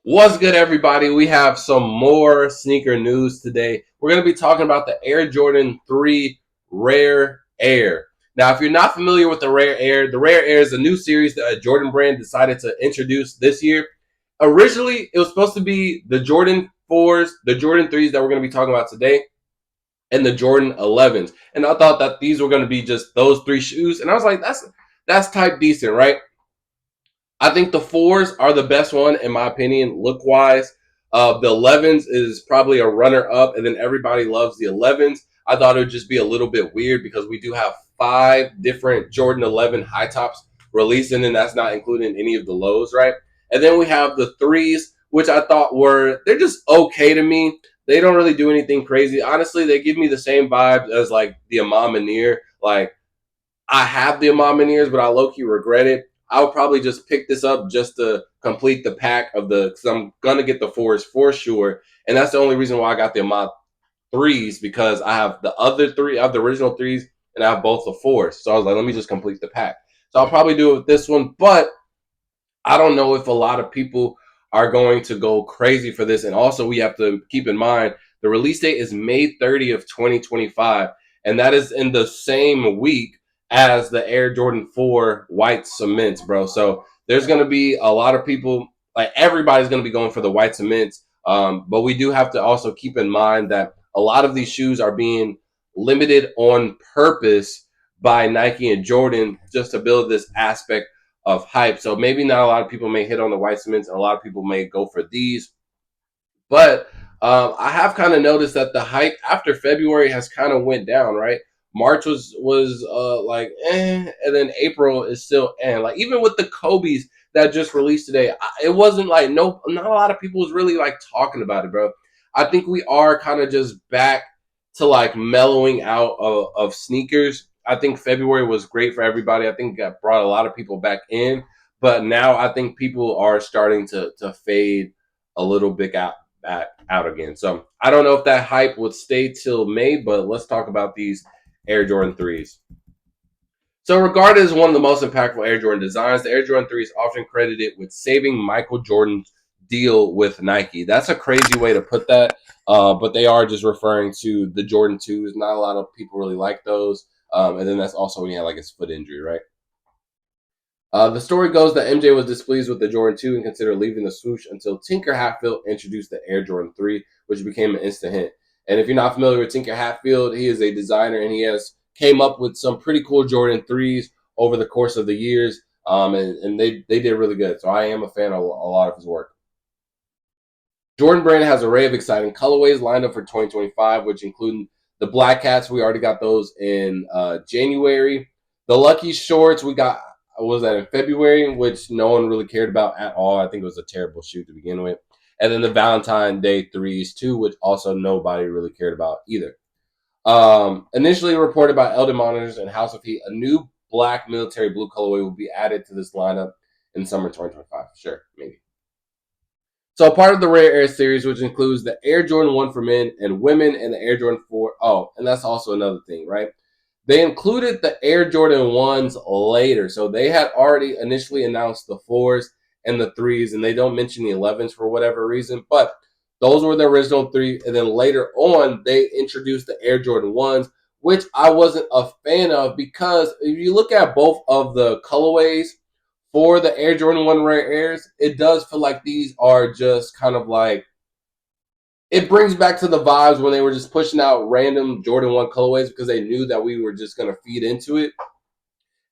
What's good, everybody? We have some more sneaker news today. We're going to be talking about the Air Jordan 3 Rare Air. Now, if you're not familiar with the Rare Air is a new series that Jordan brand decided to introduce this year. Originally, it was supposed to be the Jordan 4s, the Jordan 3s that we're going to be talking about today, and the Jordan 11s. And I thought that these were going to be just those three shoes. And I was like, that's type decent, right? I think the fours are the best one in my opinion, look wise. The 11s is probably a runner up, and then everybody loves the 11s. I thought it would just be a little bit weird because we do have 5 different Jordan 11 high tops released, and then that's not including any of the lows, right? And then we have the threes, which I thought they're just okay to me. They don't really do anything crazy. Honestly, they give me the same vibes as like the Imam Munir. Like, I have the Imam Munir, but I low key regret it. I would probably just pick this up just to complete the pack of because I'm gonna get the fours for sure, and that's the only reason why I got the Imam threes, because I have the other three, I have the original threes, and I have both the fours. So I was like, let me just complete the pack. So I'll probably do it with this one, but I don't know if a lot of people are going to go crazy for this. And also, we have to keep in mind the release date is May 30th, 2025, and that is in the same week as the Air Jordan 4 white cements, bro. So there's going to be a lot of people, like everybody's going to be going for the white cements. But we do have to also keep in mind that a lot of these shoes are being limited on purpose by Nike and Jordan just to build this aspect of hype. So maybe not a lot of people may hit on the white cements, and a lot of people may go for these. But I have kind of noticed that the hype after February has kind of went down, right? March was like and then April is still like even with the Kobe's that just released today, it wasn't like not a lot of people was really like talking about it, bro. I think we are kind of just back to like mellowing out of sneakers. I think February was great for everybody. I think that brought a lot of people back in, but now I think people are starting to fade a little bit back out again. So I don't know if that hype would stay till May, but let's talk about these Air Jordan 3s. So regarded as one of the most impactful Air Jordan designs, the Air Jordan 3 is often credited with saving Michael Jordan's deal with Nike. That's a crazy way to put that, but they are just referring to the Jordan 2s. Not a lot of people really like those. And then that's also when he had like his foot injury, right? The story goes that MJ was displeased with the Jordan 2 and considered leaving the swoosh until Tinker Hatfield introduced the Air Jordan 3, which became an instant hit. And if you're not familiar with Tinker Hatfield, he is a designer and he has came up with some pretty cool Jordan 3s over the course of the years, and they did really good. So I am a fan of a lot of his work. Jordan Brand has an array of exciting colorways lined up for 2025, which include the Black Cats. We already got those in January. The Lucky Shorts, we got, was that in February, which no one really cared about at all. I think it was a terrible shoe to begin with. And then the Valentine Day 3s, too, which also nobody really cared about either. Initially reported by Eldon Monitors and House of Heat, a new black military blue colorway will be added to this lineup in summer 2025. Sure, maybe. So part of the Rare Air series, which includes the Air Jordan 1 for men and women and the Air Jordan 4. Oh, and that's also another thing, right? They included the Air Jordan 1s later. So they had already initially announced the 4s and the 3s, and they don't mention the 11s for whatever reason. But those were the original 3. And then later on, they introduced the Air Jordan 1s, which I wasn't a fan of because if you look at both of the colorways, for the Air Jordan 1 Rare Airs, it does feel like these are just kind of like, it brings back to the vibes when they were just pushing out random Jordan 1 colorways because they knew that we were just going to feed into it.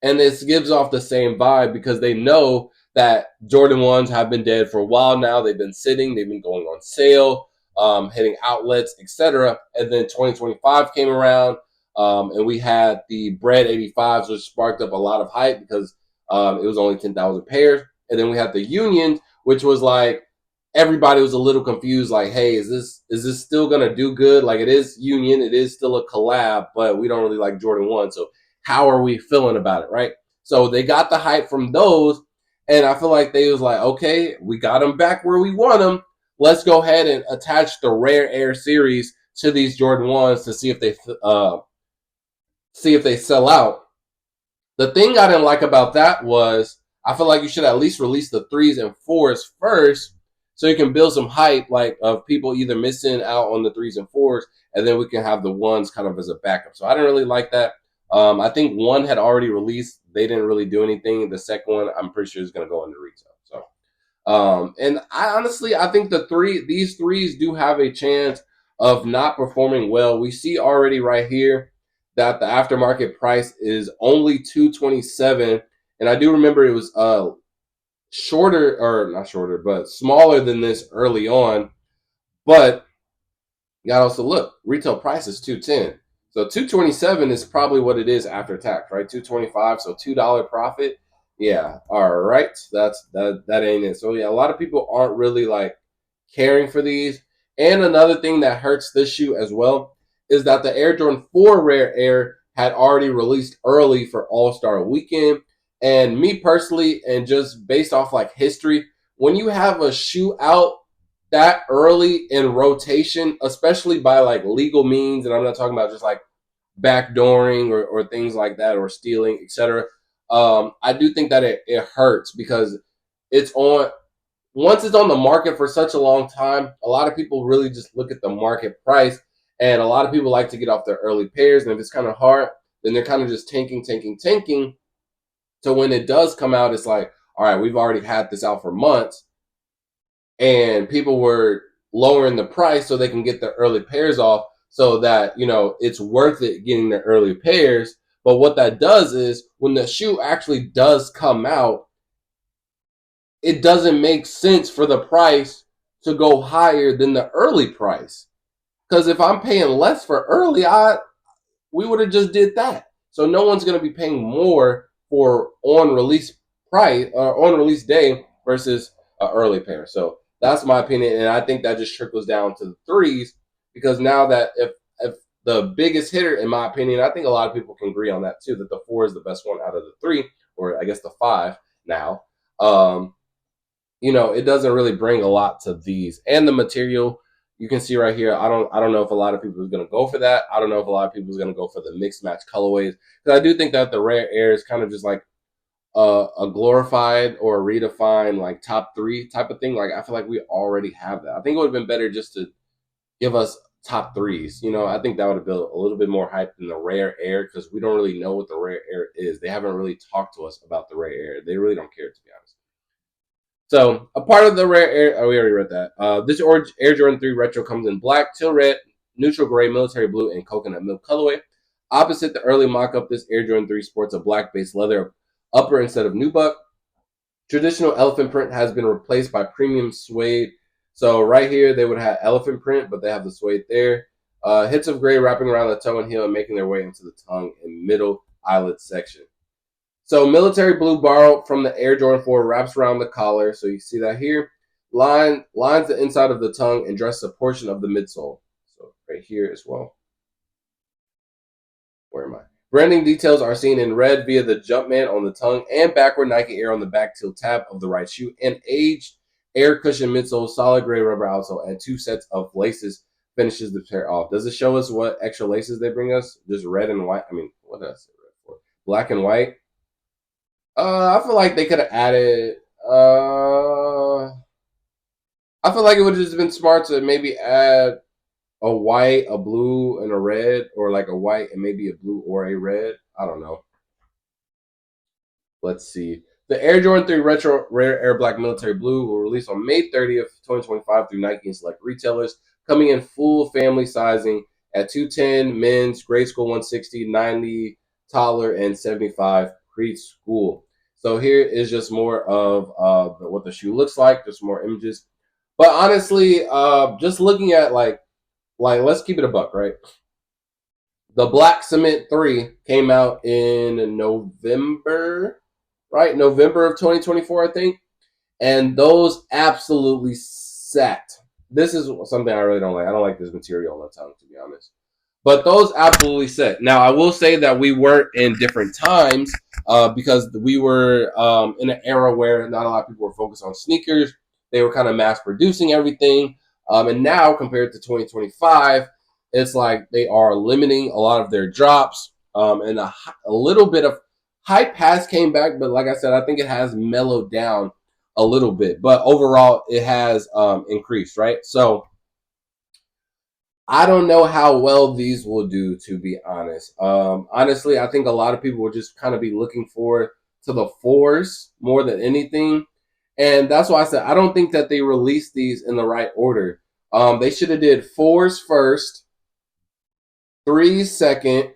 And this gives off the same vibe because they know that Jordan 1s have been dead for a while now. They've been sitting, they've been going on sale, hitting outlets, etc. And then 2025 came around, and we had the Bread 85s, which sparked up a lot of hype because it was only 10,000 pairs. And then we had the Union, which was like everybody was a little confused, like, hey, is this still gonna do good? Like, it is Union, it is still a collab, but we don't really like Jordan 1. So how are we feeling about it, right? So they got the hype from those, and I feel like they was like, okay, we got them back where we want them. Let's go ahead and attach the Rare Air series to these Jordan 1s to see if they sell out. The thing I didn't like about that was I feel like you should at least release the 3s and 4s first so you can build some hype like of people either missing out on the threes and fours, and then we can have the ones kind of as a backup. So I didn't really like that. I think one had already released. They didn't really do anything. The second one, I'm pretty sure is going to go into retail. So and I think these threes do have a chance of not performing well. We see already right here that the aftermarket price is only 227, and I do remember it was shorter, or not shorter, but smaller than this early on. But you got to also look, retail price is 210. So 227 is probably what it is after tax, right? 225, so $2 profit. Yeah, all right. That ain't it. So yeah, a lot of people aren't really like caring for these. And another thing that hurts this shoe as well is that the Air Jordan 4 Rare Air had already released early for All-Star Weekend. And me personally, and just based off like history, when you have a shoe out that early in rotation, especially by like legal means, and I'm not talking about just like backdooring or things like that, or stealing, etc. I do think that it hurts because it's on once it's on the market for such a long time. A lot of people really just look at the market price, and a lot of people like to get off their early pairs. And if it's kind of hard, then they're kind of just tanking. So when it does come out, it's like, all right, we've already had this out for months, and people were lowering the price so they can get the early pairs off, so that it's worth it getting the early pairs. But what that does is when the shoe actually does come out, it doesn't make sense for the price to go higher than the early price, because if I'm paying less for early, we would have just did that. So no one's going to be paying more for on release price or on release day versus an early pair. So that's my opinion, and I think that just trickles down to the threes, because now that if the biggest hitter, in my opinion, I think a lot of people can agree on that too, that the four is the best one out of the three, or I guess the five now. It doesn't really bring a lot to these, and the material you can see right here. I don't know if a lot of people is going to go for that. I don't know if a lot of people is going to go for the mixed match colorways, because I do think that the Rare Air is kind of just like a glorified or a redefined like top three type of thing. Like I feel like we already have that. I think it would have been better just to give us top threes. I think that would have built a little bit more hype than the Rare Air, because we don't really know what the Rare Air is. They haven't really talked to us about the Rare Air. They really don't care, to be honest. So a part of the Rare Air, we already read that. This Air Jordan 3 Retro comes in black, teal red, neutral gray, military blue, and coconut milk colorway. Opposite the early mock-up, this Air Jordan 3 sports a black-based leather upper instead of nubuck. Traditional elephant print has been replaced by premium suede. So right here, they would have elephant print, but they have the suede there. Hits of gray wrapping around the toe and heel and making their way into the tongue and middle eyelid section. So military blue borrowed from the Air Jordan 4 wraps around the collar. So you see that here. Lines the inside of the tongue and dresses a portion of the midsole. So right here as well. Where am I? Branding details are seen in red via the Jumpman on the tongue and backward Nike Air on the back tilt tab of the right shoe. And aged air cushion midsole, solid gray rubber outsole, and 2 sets of laces finishes the pair off. Does it show us what extra laces they bring us? Just red and white. I mean, what did I say red for? Black and white. I feel like they could have added. I feel like it would have just been smart to maybe add a white, a blue, and a red, or like a white and maybe a blue or a red. I don't know. Let's see. The Air Jordan 3 Retro Rare Air Black Military Blue will release on May 30th, 2025 through Nike and select retailers, coming in full family sizing at 210 men's, grade school 160, 90 toddler, and 75 preschool. So here is just more of what the shoe looks like, just more images. But honestly, just looking at like let's keep it a buck, right? The Black Cement 3 came out in November, right? November of 2024, I think. And those absolutely sat. This is something I really don't like. I don't like this material on the tongue, to be honest. But those absolutely set. Now, I will say that we were in different times because we were in an era where not a lot of people were focused on sneakers. They were kind of mass producing everything. And now, compared to 2025, it's like they are limiting a lot of their drops. And a little bit of hype has came back. But like I said, I think it has mellowed down a little bit, but overall it has increased, right? So I don't know how well these will do, to be honest. Honestly, I think a lot of people will just kind of be looking forward to the fours more than anything. And that's why I said I don't think that they released these in the right order. They should have did fours first, threes second,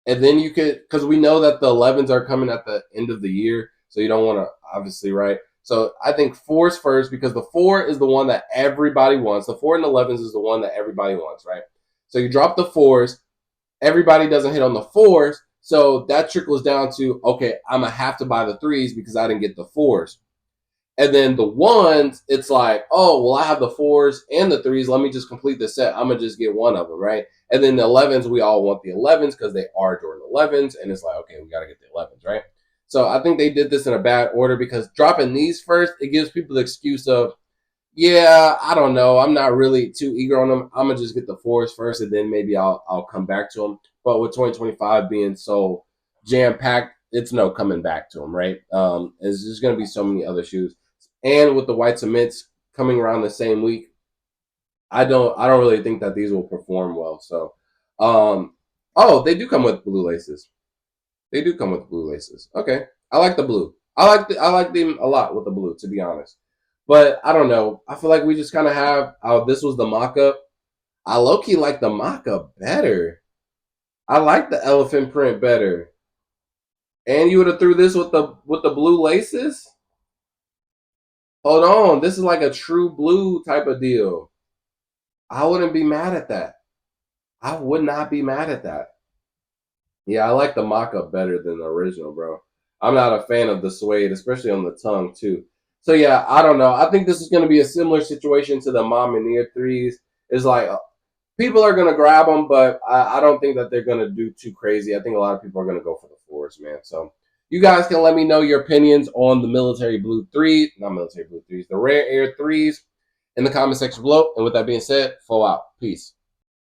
and then you could, because we know that the 11s are coming at the end of the year, so you don't want to obviously, right? So I think fours first, because the four is the one that everybody wants. The four and 11s is the one that everybody wants, right? So you drop the fours, everybody doesn't hit on the fours, so that trickles down to, okay, I'm gonna have to buy the threes because I didn't get the fours. And then the ones, it's like, oh, well, I have the fours and the threes. Let me just complete the set. I'm going to just get one of them, right? And then the 11s, we all want the 11s because they are Jordan 11s. And it's like, okay, we got to get the 11s, right? So I think they did this in a bad order because dropping these first, it gives people the excuse of, yeah, I don't know. I'm not really too eager on them. I'm going to just get the fours first and then maybe I'll come back to them. But with 2025 being so jam packed, it's no coming back to them, right? There's just going to be so many other shoes. And with the white cements coming around the same week, I don't really think that these will perform well. So, oh, they do come with blue laces. They do come with blue laces. Okay, I like the blue. I like them a lot with the blue, to be honest. But I don't know. I feel like we just kind of have. Oh, this was the mock-up. I low key like the mock-up better. I like the elephant print better. And you would have threw this with the blue laces. Hold on, this is like a true blue type of deal. I wouldn't be mad at that. I would not be mad at that. Yeah, I like the mock-up better than the original, bro. I'm not a fan of the suede, especially on the tongue too. So yeah, I don't know. I think this is going to be a similar situation to the Mom and Nia threes. It's like people are going to grab them, but I don't think that they're going to do too crazy. I think a lot of people are going to go for the fours, man. So you guys can let me know your opinions on the military blue three, not military blue threes, the rare air threes in the comment section below. And with that being said, full out. Peace.